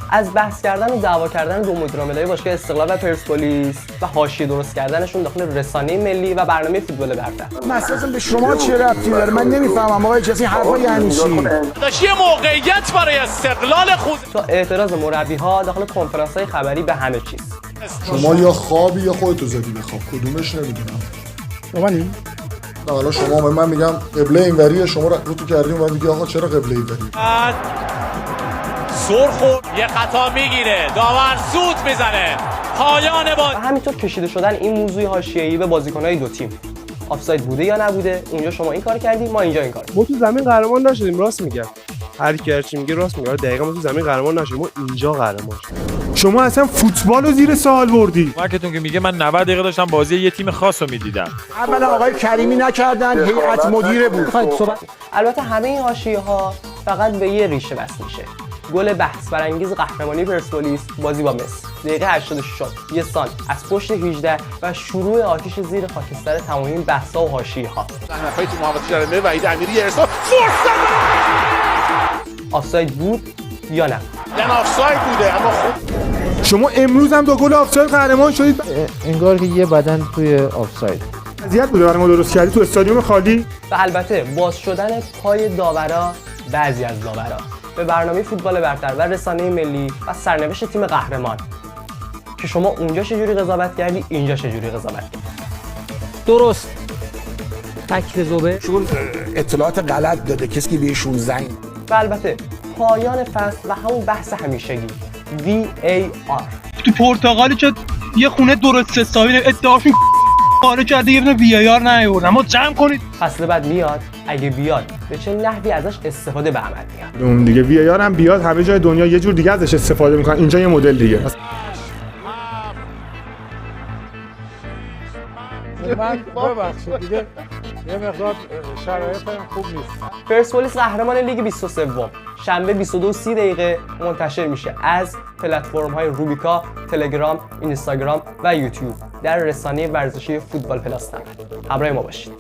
از بحث کردن و دعوا کردن دو مدیر عاملای باشگاه استقلال و پرسپولیس و حاشیه درست کردنشون داخل رسانه ملی و برنامه فوتبال برتر. مثلا به شما چه ربطی داره؟ من نمیفهمم آقای چه حرفا یعنی چی؟ داشت یه موقعیت برای استقلال خود تا اعتراض مربی‌ها داخل کنفرانس‌های خبری به همه چیز. شما یا خوابی یا خودتو زدی به خواب، کدومش نمیدونم. بابانی نه حالا شما من میگم قبله اینوریه، شما رو تو کردیم و میگی آقا چرا قبله اینوری؟ سرخ یه خطا میگیره، داور سوت میزنه، پایان و همینطور کشیده شدن این موضوع حاشیه‌ای به بازیکن‌های دو تیم. آفساید بوده یا نبوده؟ اونجا شما این کار کردی، ما اینجا این کار. ما تو زمین قهرمان نشدیم، راست میگم. هر کی هرچی میگه راست میگه. دقیقاً ما تو زمین قهرمان نشدیم، ما اینجا قهرمان شدیم. شما اصلا فوتبال رو زیر سوال بردی. مارکتون که میگه من 90 دقیقه داشتم بازی یه تیم خاص رو میدیدم. اولا آقای کریمی نکردن، هیئت مدیره بود. البته همه این حاشیه‌ها فقط به یه ریشه وصل میشه. گل بحث برانگیز قهرمانی پرسپولیس بازی با مصر دقیقه 86 شد، یه سال از پشت 18 و شروع آتش زیر خاکستر تمام این بحث‌ها و حاشیه‌ها. زحمت‌های تو محمد شرمه و وحید امیری ارسال آفساید بود یا نه؟ یعنی آفساید بوده اما خوب. شما امروز هم با گل آفساید قهرمان شدید. انگار که یه بدن توی آفساید. اذیت بوده برای ما درست کردی تو استادیوم خالی. و البته باز شدن پای داورا، بعضی از داورا به برنامه فوتبال برتر و رسانه ملی و سرنوشت تیم قهرمان که شما اونجا چجوری قضاوت کردی، اینجا چجوری قضاوت کردی. درست. تکل زوبه. چون اطلاعات غلط داده کسی که بهشون زنگ. و البته پایان فصل و همون بحث همیشگی VAR. تو پرتغالی که یه خونه درست حسابی ادعاشون کارو کرده یه دونه VAR نیاوردن. ما جمع کنید. فصل بعد میاد، اگه بیاد به چه نحوی ازش استفاده به عمل میاد. اون دیگه وی آر هم بیاد همه جای دنیا یه جور دیگه ازش استفاده میکنن، اینجا یه مدل دیگه. من ببخشید دیگه یه مقدار شرایطم خوب نیست. پرسپولیس قهرمان لیگ 23 شنبه 22:30 منتشر میشه از پلتفرم‌های روبیکا، تلگرام، اینستاگرام و یوتیوب در رسانه ورزشی فوتبال پلاس. همراه ما باشید.